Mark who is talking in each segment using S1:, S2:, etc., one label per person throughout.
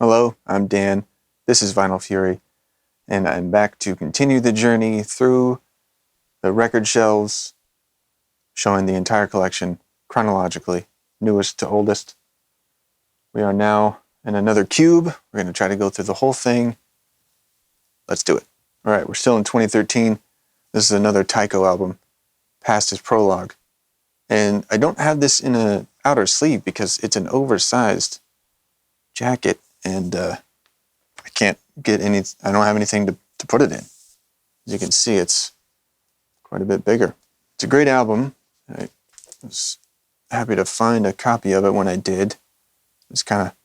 S1: Hello, I'm Dan. This is Vinyl Fury, and I'm back to continue the journey through the record shelves, showing the entire collection chronologically, newest to oldest. We are now in another cube. We're going to try to go through the whole thing. Let's do it. All right, we're still in 2013. This is another Tycho album, past his prologue. And I don't have this in an outer sleeve because it's an oversized jacket, and I can't get any, I don't have anything to put it in. As you can see, it's quite a bit bigger. It's a great album. I was happy to find a copy of it when I did. It was kind of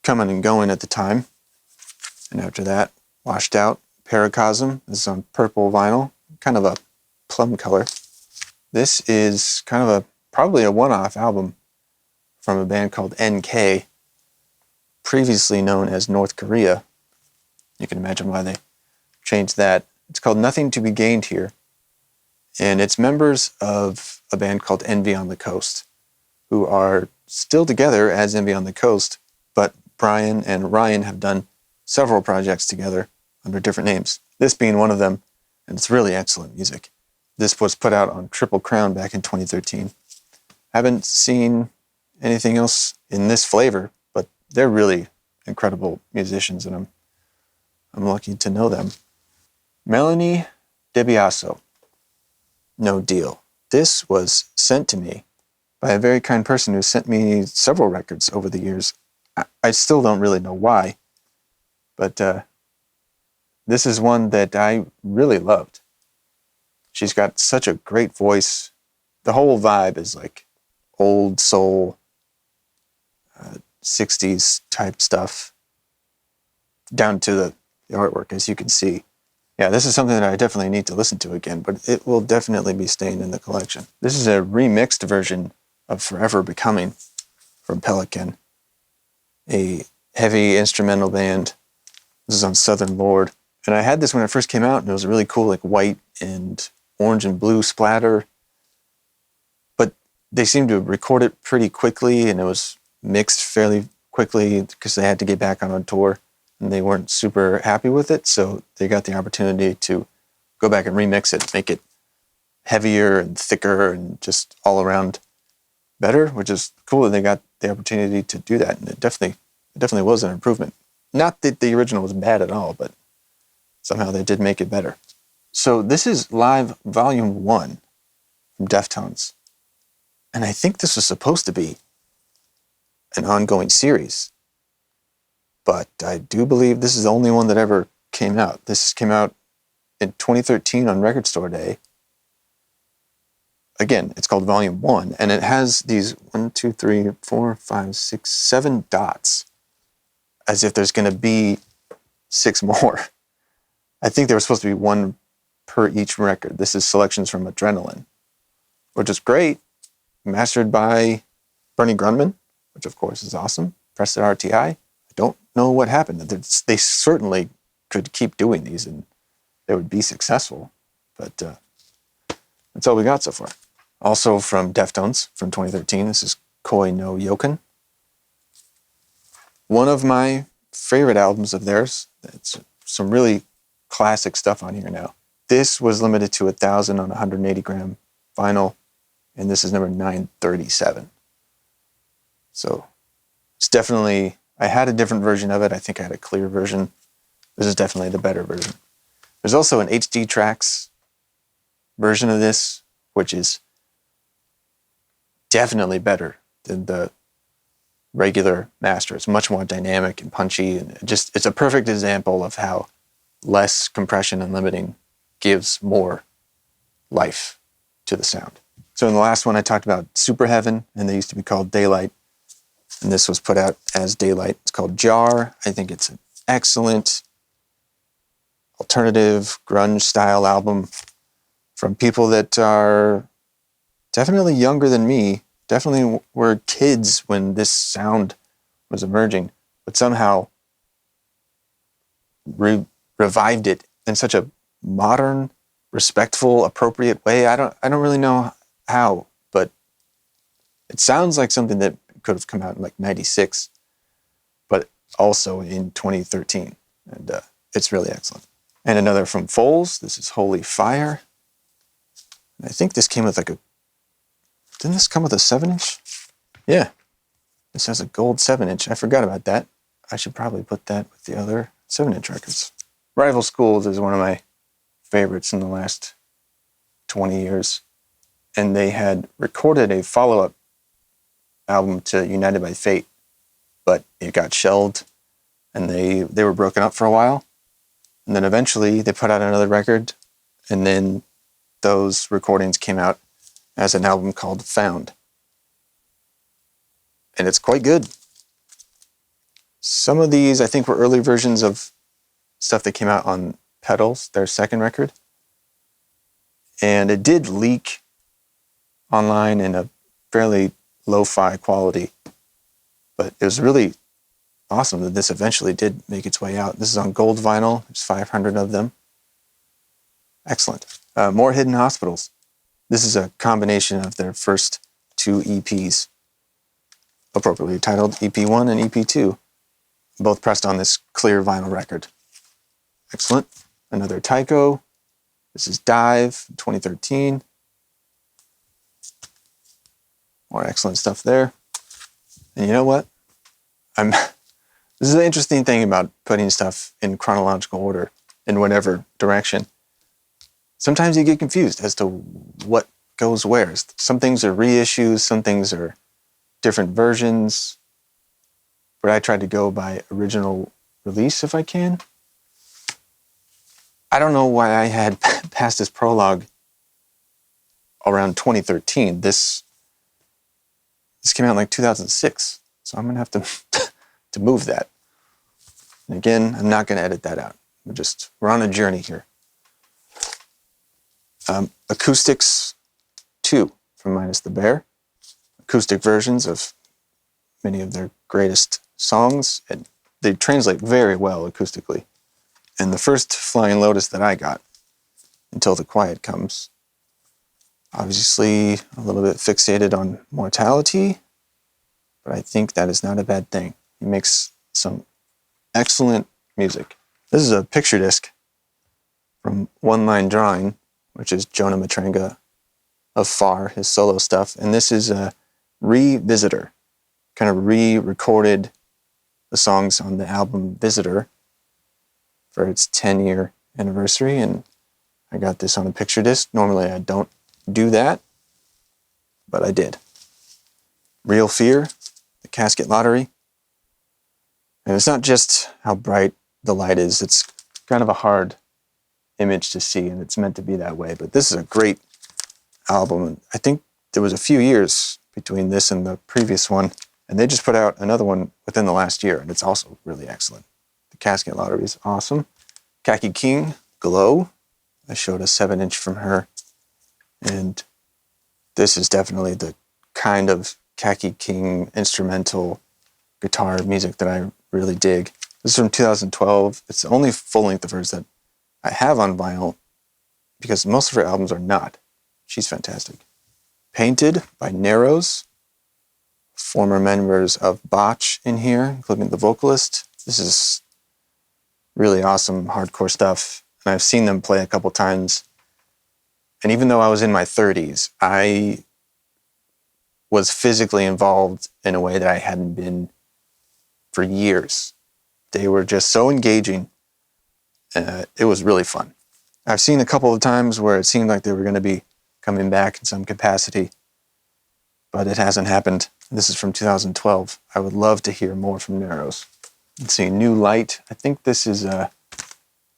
S1: coming and going at the time. And after that, Washed Out, Paracosm. This is on purple vinyl, kind of a plum color. This is kind of probably a one-off album from a band called NK, previously known as North Korea. You can imagine why they changed that. It's called Nothing to Be Gained Here, and it's members of a band called Envy on the Coast, who are still together as Envy on the Coast, but Brian and Ryan have done several projects together under different names, this being one of them, and it's really excellent music. This was put out on Triple Crown back in 2013. Haven't seen anything else in this flavor, but they're really incredible musicians, and I'm lucky to know them. Melanie DeBiaso, No Deal. This was sent to me by a very kind person who sent me several records over the years. I still don't really know why, but this is one that I really loved. She's got such a great voice. The whole vibe is like old soul, 60s type stuff, down to the artwork, as you can see. Yeah, this is something that I definitely need to listen to again, but it will definitely be staying in the collection. This is a remixed version of Forever Becoming from Pelican, a heavy instrumental band. This is on Southern Lord. And I had this when it first came out, and it was really cool, like white and orange and blue splatter. But they seemed to record it pretty quickly, and it was mixed fairly quickly because they had to get back on a tour, and they weren't super happy with it. So they got the opportunity to go back and remix it, make it heavier and thicker and just all around better, which is cool that they got the opportunity to do that. And it definitely was an improvement. Not that the original was bad at all, but somehow they did make it better. So this is Live Volume 1 from Deftones. And I think this was supposed to be an ongoing series. But I do believe this is the only one that ever came out. This came out in 2013 on Record Store Day. Again, it's called Volume 1, and it has these 1, 2, 3, 4, 5, 6, 7 dots, as if there's going to be 6 more. I think there was supposed to be 1 per each record. This is selections from Adrenaline, which is great. Mastered by Bernie Grundman, which of course is awesome. Pressed at RTI. I don't know what happened. They certainly could keep doing these and they would be successful, but that's all we got so far. Also from Deftones from 2013, this is Koi no Yoken. One of my favorite albums of theirs. It's some really classic stuff on here now. This was limited to 1,000 on 180 gram vinyl, and this is number 937. So it's definitely, I had a different version of it. I think I had a clear version. This is definitely the better version. There's also an HD Tracks version of this, which is definitely better than the regular master. It's much more dynamic and punchy, and it's a perfect example of how less compression and limiting gives more life to the sound. So in the last one I talked about Super Heaven, and they used to be called Daylight, and this was put out as Daylight. It's called Jar. I think it's an excellent alternative grunge style album from people that are definitely younger than me, definitely were kids when this sound was emerging, but somehow revived it in such a modern, respectful, appropriate way. I don't really know how, but it sounds like something that could have come out in like 96, but also in 2013. And it's really excellent. And another from Foles. This is Holy Fire. And I think this came with like a... Didn't this come with a 7-inch? Yeah. This has a gold 7-inch. I forgot about that. I should probably put that with the other 7-inch records. Rival Schools is one of my favorites in the last 20 years. And they had recorded a follow-up album to United by Fate, but it got shelved, and they were broken up for a while. And then eventually they put out another record, and then those recordings came out as an album called Found. And it's quite good. Some of these, I think, were early versions of stuff that came out on Pedals, their second record. And it did leak online in a fairly lo-fi quality. But it was really awesome that this eventually did make its way out. This is on gold vinyl. There's 500 of them. Excellent. More Hidden Hospitals. This is a combination of their first 2 EPs, appropriately titled EP1 and EP2, both pressed on this clear vinyl record. Excellent. Another Tycho. This is Dive, 2013. More excellent stuff there. And you know what? This is the interesting thing about putting stuff in chronological order in whatever direction. Sometimes you get confused as to what goes where. Some things are reissues, some things are different versions. But I try to go by original release if I can. I don't know why I had passed this prologue around 2013. This came out in like 2006. So I'm going to have to move that. And again, I'm not going to edit that out. We're on a journey here. Acoustics 2 from Minus the Bear. Acoustic versions of many of their greatest songs. And they translate very well acoustically. And the first Flying Lotus that I got, Until the Quiet Comes, obviously a little bit fixated on mortality, but I think that is not a bad thing. He makes some excellent music. This is a picture disc from One Line Drawing, which is Jonah Matranga of Far, his solo stuff. And this is a revisitor, kind of re-recorded the songs on the album Visitor for its 10-year anniversary. And I got this on a picture disc. Normally I don't do that, but I did. Real Fear, the Casket Lottery. And it's not just how bright the light is, it's kind of a hard image to see, and it's meant to be that way. But this is a great album. I think there was a few years between this and the previous one, and they just put out another one within the last year, and it's also really excellent. The Casket Lottery is awesome. Khaki King, Glow. I showed a 7-inch from her, and this is definitely the kind of Khaki King instrumental guitar music that I really dig. This is from 2012. It's the only full-length of hers that I have on vinyl because most of her albums are not. She's fantastic. Painted by Narrows. Former members of Botch in here, including the vocalist. This is really awesome hardcore stuff. And I've seen them play a couple times. And even though I was in my 30s, I was physically involved in a way that I hadn't been for years. They were just so engaging. It was really fun. I've seen a couple of times where it seemed like they were going to be coming back in some capacity, but it hasn't happened. This is from 2012. I would love to hear more from Narrows. Let's see, New Light. I think this is a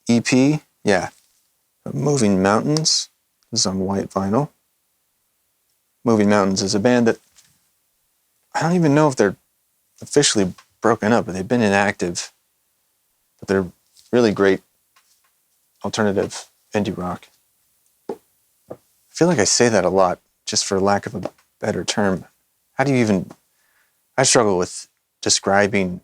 S1: EP. Yeah. Moving Mountains. This is on white vinyl. Moving Mountains is a band that I don't even know if they're officially broken up, but they've been inactive. But they're really great alternative indie rock. I feel like I say that a lot, just for lack of a better term. How do you even... I struggle with describing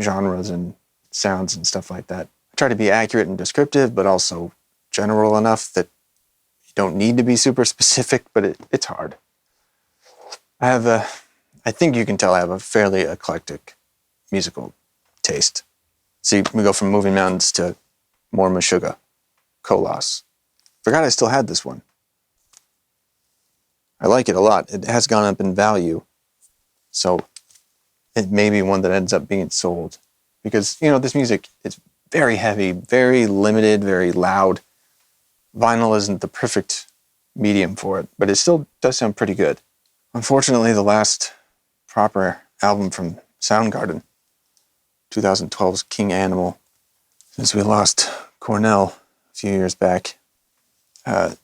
S1: genres and sounds and stuff like that. I try to be accurate and descriptive, but also general enough that you don't need to be super specific, but it's hard. I think you can tell I have a fairly eclectic musical taste. See, we go from Moving Mountains to more Meshuggah, Kolas. Forgot I still had this one. I like it a lot. It has gone up in value. So it may be one that ends up being sold. Because, this music is very heavy, very limited, very loud. Vinyl isn't the perfect medium for it, but it still does sound pretty good. Unfortunately, the last proper album from Soundgarden, 2012's King Animal, since we lost Cornell a few years back, I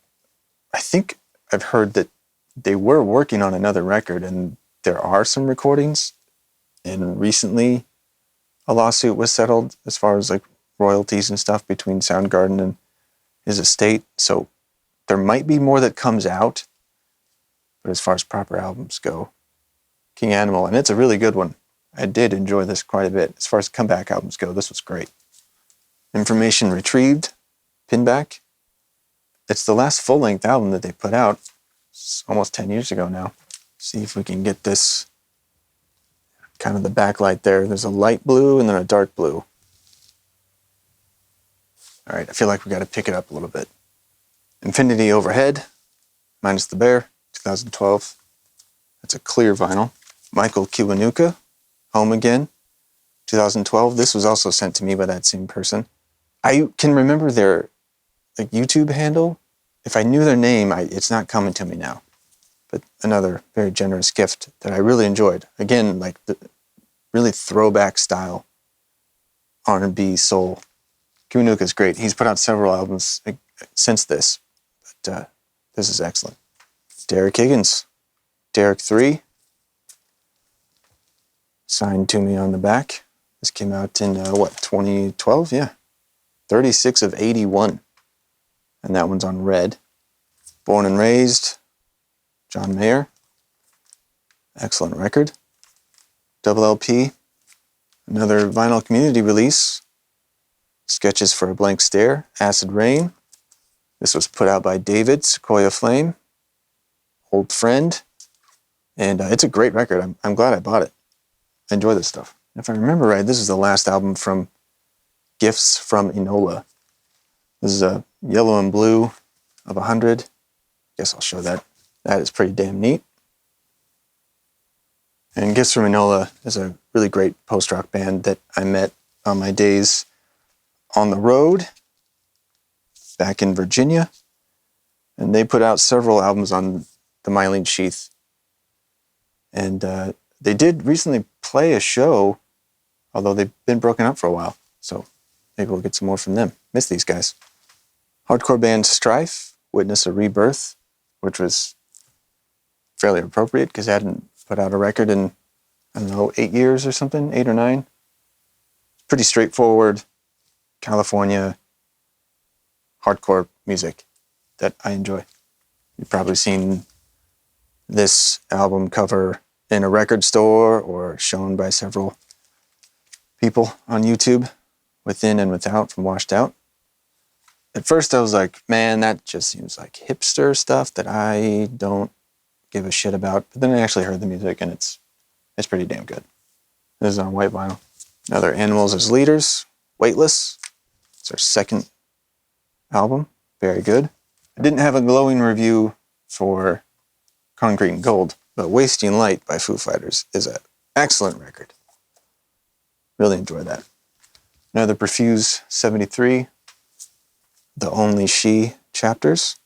S1: think I've heard that they were working on another record, and there are some recordings, and recently a lawsuit was settled as far as like royalties and stuff between Soundgarden and his estate, so there might be more that comes out, but as far as proper albums go, King Animal, and it's a really good one. I did enjoy this quite a bit. As far as comeback albums go, this was great. Information Retrieved, Pinback. It's the last full-length album that they put out. It's almost 10 years ago now. See if we can get this, kind of the backlight there. There's a light blue and then a dark blue. All right, I feel like we got to pick it up a little bit. Infinity Overhead, minus the bear, 2012. That's a clear vinyl. Michael Kiwanuka, Home Again, 2012. This was also sent to me by that same person. I can remember their YouTube handle. If I knew their name, it's not coming to me now. But another very generous gift that I really enjoyed. Again, like the really throwback style R&B soul. Kiwanuka is great. He's put out several albums since this, but this is excellent. Derek Higgins, Derek 3, signed to me on the back. This came out in, 2012? Yeah. 36 of 81. And that one's on red. Born and Raised, John Mayer. Excellent record. Double LP, another vinyl community release. Sketches for a Blank Stare, Acid Rain. This was put out by David, Sequoia Flame. Old Friend. And it's a great record. I'm glad I bought it. I enjoy this stuff. If I remember right, this is the last album from Gifts from Enola. This is a yellow and blue of 100. Guess I'll show that. That is pretty damn neat. And Gifts from Enola is a really great post-rock band that I met on my days on the road back in Virginia. And they put out several albums on the Mylene Sheath. And they did recently play a show, although they've been broken up for a while. So maybe we'll get some more from them. Miss these guys. Hardcore band Strife, Witness a Rebirth, which was fairly appropriate because they hadn't put out a record in, 8 years or something, 8 or 9. Pretty straightforward California hardcore music that I enjoy. You've probably seen this album cover in a record store or shown by several people on YouTube, within and without from Washed Out. At first I was like, man, that just seems like hipster stuff that I don't give a shit about. But then I actually heard the music and it's pretty damn good. This is on white vinyl. Another Animals as Leaders, Weightless. It's our second album. Very good. I didn't have a glowing review for Concrete and Gold, but Wasting Light by Foo Fighters is an excellent record. Really enjoy that. Another Perfuse 73, The Only She chapters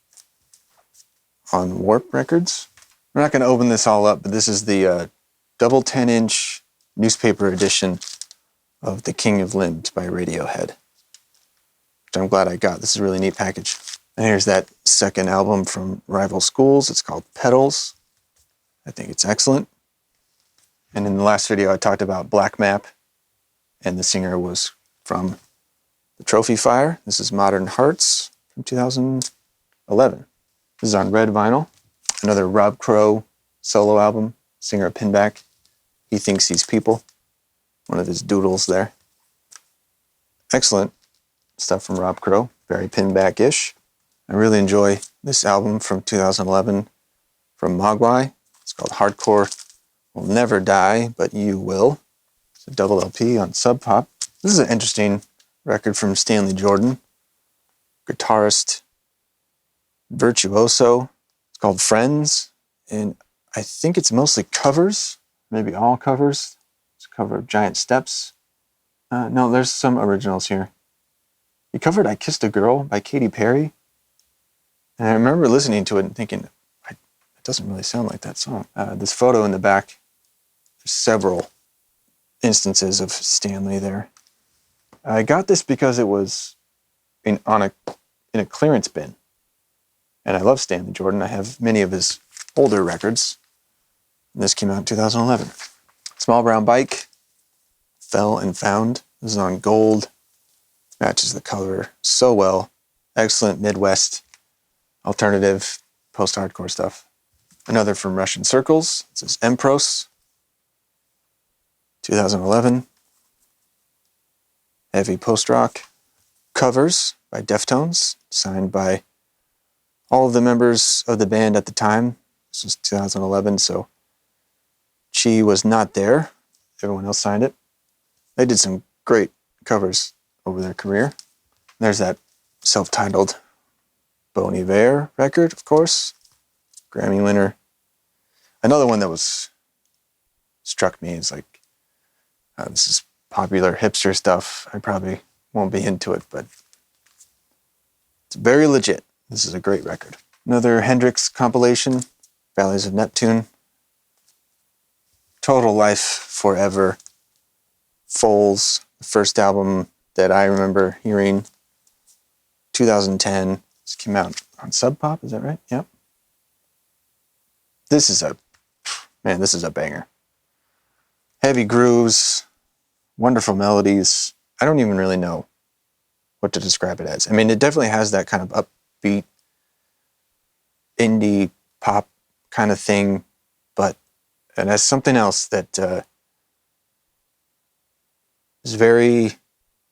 S1: on Warp Records. We're not going to open this all up, but this is the double 10-inch newspaper edition of The King of Limbs by Radiohead, which I'm glad I got. This is a really neat package. And here's that second album from Rival Schools. It's called Petals. I think it's excellent. And in the last video, I talked about Black Map, and the singer was from the Trophy Fire. This is Modern Hearts from 2011. This is on red vinyl. Another Rob Crow solo album, singer of Pinback. He Thinks He's People. One of his doodles there. Excellent stuff from Rob Crow. Very Pinback-ish. I really enjoy this album from 2011 from Mogwai. It's called Hardcore Will Never Die, But You Will. This a double LP on Sub Pop. This is an interesting record from Stanley Jordan, guitarist, virtuoso. It's called Friends, and I think it's mostly covers, maybe all covers. It's a cover of Giant Steps. No, there's some originals here. He covered I Kissed a Girl by Katy Perry, and I remember listening to it and thinking, it doesn't really sound like that song. This photo in the back, there's several instances of Stanley there. I got this because it was in a clearance bin, and I love Stanley Jordan. I have many of his older records. And this came out in 2011. Small Brown Bike, Fell and Found. This is on gold. Matches the color so well. Excellent Midwest, alternative, post-hardcore stuff. Another from Russian Circles. This is Empros, 2011. Heavy post-rock. Covers by Deftones, signed by all of the members of the band at the time. This was 2011, so Chi was not there. Everyone else signed it. They did some great covers over their career. There's that self-titled Bon Iver record, of course. Grammy winner. Another one that struck me is like, this is popular hipster stuff. I probably won't be into it, but it's very legit. This is a great record. Another Hendrix compilation, Valleys of Neptune. Total Life Forever. Foals, the first album that I remember hearing, 2010. This came out on Sub Pop, is that right? Yep. This is a banger. Heavy grooves, wonderful melodies. I don't even really know what to describe it as. I mean, it definitely has that kind of upbeat, indie pop kind of thing, but it has something else that is very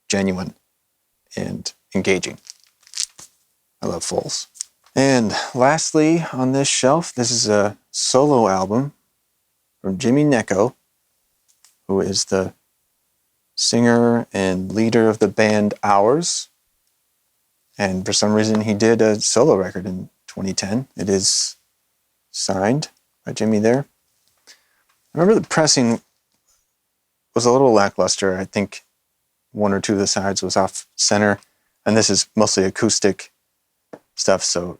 S1: genuine and engaging. I love Foals. And lastly, on this shelf, this is a solo album from Jimmy Necco, who is the singer and leader of the band Hours. And for some reason, he did a solo record in 2010. It is signed by Jimmy there. I remember the pressing was a little lackluster. I think one or two of the sides was off center, and this is mostly acoustic stuff, so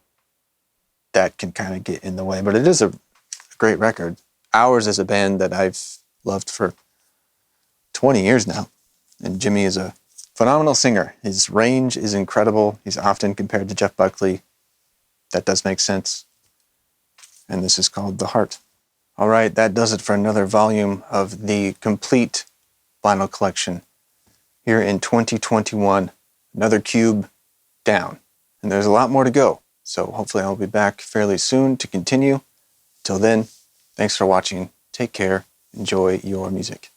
S1: that can kind of get in the way. But it is a great record. Hours is a band that I've loved for 20 years now, and Jimmy is a phenomenal singer. His range is incredible. He's often compared to Jeff Buckley. That does make sense. And this is called The Heart. All right, that does it for another volume of the complete vinyl collection here in 2021. Another cube down. And there's a lot more to go. So hopefully I'll be back fairly soon to continue. Till then, thanks for watching. Take care. Enjoy your music.